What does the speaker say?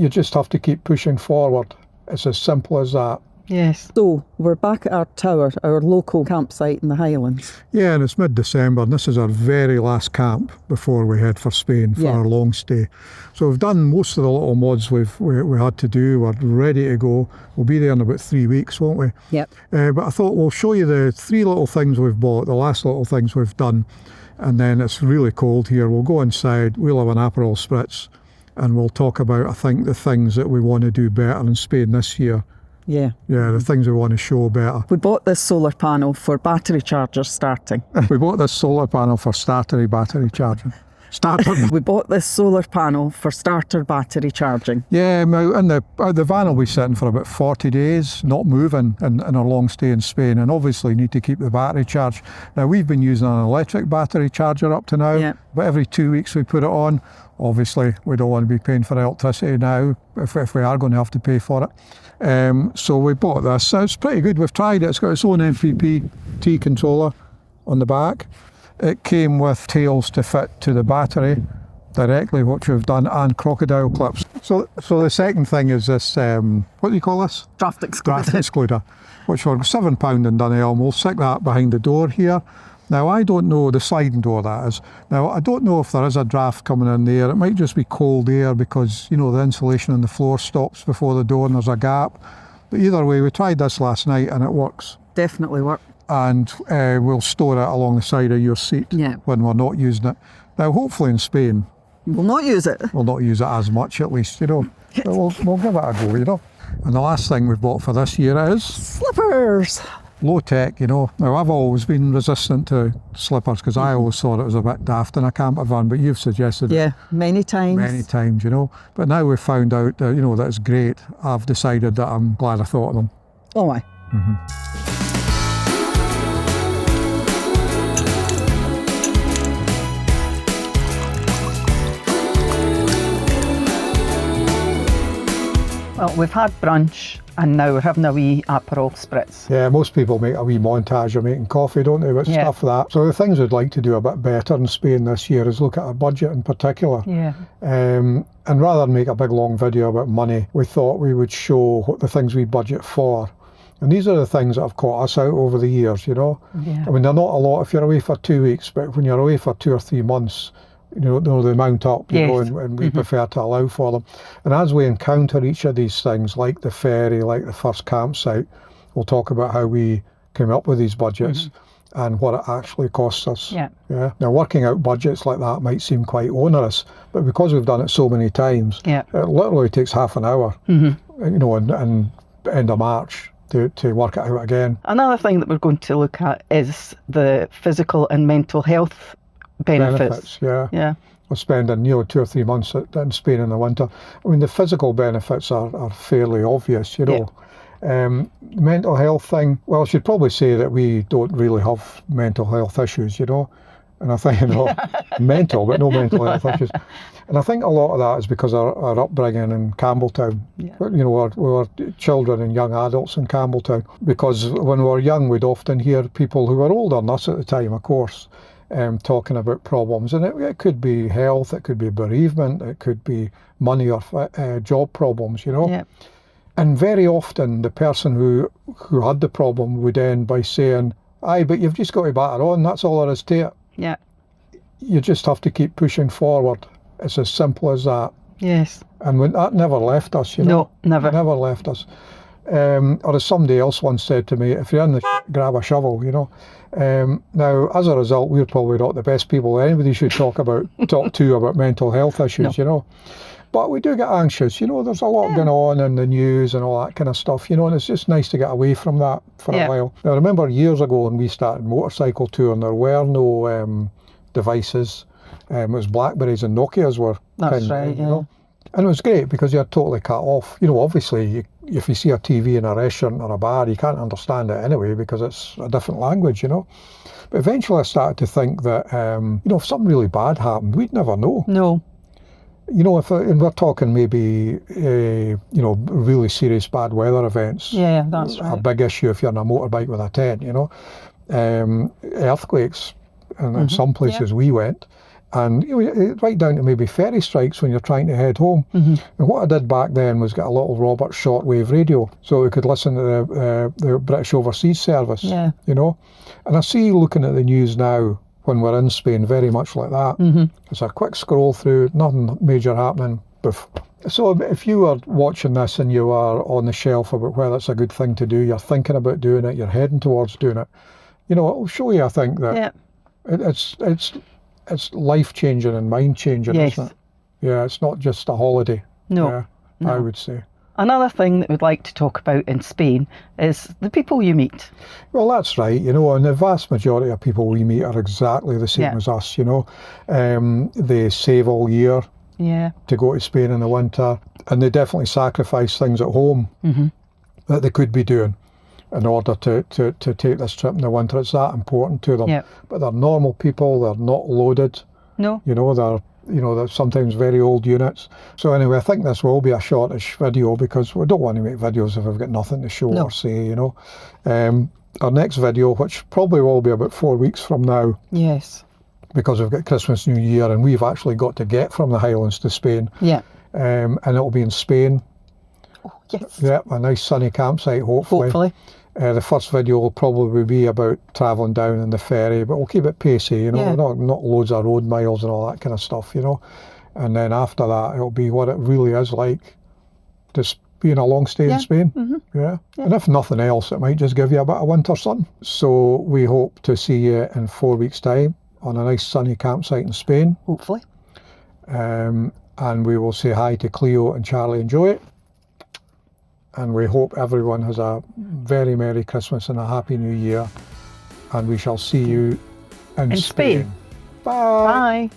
you just have to keep pushing forward. It's as simple as that. Yes. So we're back at our tower, our local campsite in the Highlands. Yeah, and it's mid-December, and this is our very last camp before we head for Spain for our long stay. So we've done most of the little mods we had to do. We're ready to go. We'll be there in about 3 weeks, won't we? Yep. But I thought we'll show you the 3 little things we've bought, the last little things we've done. And then it's really cold here. We'll go inside, we'll have an Aperol Spritz, and we'll talk about, I think, the things that we want to do better in Spain this year. Yeah. Yeah, the things we want to show better. We bought this solar panel for battery chargers starting. We bought this solar panel for battery charging. We bought this solar panel for starter battery charging. Yeah, and the van will be sitting for about 40 days, not moving in our long stay in Spain, and obviously need to keep the battery charged. Now, we've been using an electric battery charger up to now, but every 2 weeks we put it on. Obviously, we don't want to be paying for electricity now if we are going to have to pay for it. So we bought this. So it's pretty good. We've tried it. It's got its own MPPT controller on the back. It came with tails to fit to the battery directly, which we've done, and crocodile clips. So the second thing is this, what do you call this? Draft excluder. Draft excluder, which for £7 in Dunelm. We'll stick that behind the door here. Now, I don't know, the sliding door that is. Now, I don't know if there is a draft coming in there. It might just be cold air because, you know, the insulation on the floor stops before the door and there's a gap. But either way, we tried this last night and it works. Definitely works. And we'll store it along the side of your seat when we're not using it. Now, hopefully in Spain, we'll not use it. We'll not use it as much, at least, you know. But we'll give it a go, you know. And the last thing we've bought for this year is slippers. Low tech, you know. Now, I've always been resistant to slippers because I always thought it was a bit daft in a camper van, but you've suggested many times. Many times, you know. But now we've found out that, you know, that it's great. I've decided that I'm glad I thought of them. Oh, aye. Well, we've had brunch and now we're having a wee Aperol Spritz. Yeah, most people make a wee montage of making coffee, don't they, but stuff like that. So the things we'd like to do a bit better in Spain this year is look at our budget in particular. Yeah. And rather than make a big long video about money, we thought we would show what the things we budget for. And these are the things that have caught us out over the years, you know. Yeah. I mean, they're not a lot if you're away for 2 weeks, but when you're away for 2 or 3 months, you know, they mount up, you know, and we prefer to allow for them. And as we encounter each of these things, like the ferry, like the first campsite, we'll talk about how we came up with these budgets and what it actually costs us. Yeah. Now, working out budgets like that might seem quite onerous, but because we've done it so many times, it literally takes half an hour, you know, and end of March to work it out again. Another thing that we're going to look at is the physical and mental health benefits. Yeah. We're spending 2 or 3 months in Spain in the winter. I mean, the physical benefits are fairly obvious, you know. Mental health thing, well, I should probably say that we don't really have mental health issues, you know. And I think, you know, mental, but no mental health issues. And I think a lot of that is because our upbringing in Campbeltown. You know, we were children and young adults in Campbeltown. Because when we were young, we'd often hear people who were older than us at the time, of course, talking about problems. And it could be health, it could be bereavement, it could be money or job problems, you know. Yeah. And very often the person who had the problem would end by saying, aye, but you've just got to batter on, that's all there is to it. Yeah. You just have to keep pushing forward. It's as simple as that. Yes. And that never left us, you know. No, never. It never left us. Or as somebody else once said to me, if you're in the grab a shovel, you know. Now, as a result, we're probably not the best people anybody should talk to about mental health issues, you know. But we do get anxious, you know. There's a lot going on in the news and all that kind of stuff, you know, and it's just nice to get away from that for a while. Now, I remember years ago when we started motorcycle touring, there were no devices. It was Blackberries and Nokias were you know. And it was great because you're totally cut off. You know, obviously, if you see a TV in a restaurant or a bar, you can't understand it anyway because it's a different language, you know. But eventually I started to think that, you know, if something really bad happened, we'd never know. No. You know, and we're talking maybe, you know, really serious bad weather events. Yeah, that's right. A big issue if you're on a motorbike with a tent, you know. Earthquakes in some places we went. And right down to maybe ferry strikes when you're trying to head home. And what I did back then was get a little Robert shortwave radio so we could listen to the British Overseas Service, Yeah. you know. And I see looking at the news now when we're in Spain very much like that. It's a quick scroll through, nothing major happening, poof. So if you were watching this and you are on the shelf about whether it's a good thing to do, you're thinking about doing it, you're heading towards doing it, you know, it'll show you, I think, that it's life-changing and mind-changing, Yes. isn't it? Yeah, it's not just a holiday. No, Yeah, no. I would say. Another thing that we'd like to talk about in Spain is the people you meet. Well, that's right, you know, and the vast majority of people we meet are exactly the same Yeah. as us, you know. They save all year Yeah. to go to Spain in the winter, and they definitely sacrifice things at home that they could be doing in order to take this trip in the winter. It's that important to them. Yeah. But they're normal people, they're not loaded, No. you know, they're sometimes very old units. So anyway, I think this will be a shortish video because we don't want to make videos if we've got nothing to show No. or say, you know. Our next video, which probably will be about 4 weeks from now, Yes. because we've got Christmas, New Year, and we've actually got to get from the Highlands to Spain. Yeah. And it'll be in Spain. Oh, yes. Yeah, a nice sunny campsite, hopefully. Hopefully. The first video will probably be about travelling down in the ferry, but we'll keep it pacey, you know, Yeah. not loads of road miles and all that kind of stuff, you know. And then after that, it'll be what it really is like, just being a long stay in Spain. Yeah. And if nothing else, it might just give you a bit of winter sun. So we hope to see you in 4 weeks' time on a nice sunny campsite in Spain. Hopefully. And we will say hi to Cleo and Charlie and Joey. And we hope everyone has a very Merry Christmas and a Happy New Year. And we shall see you in In Spain. Bye. Bye.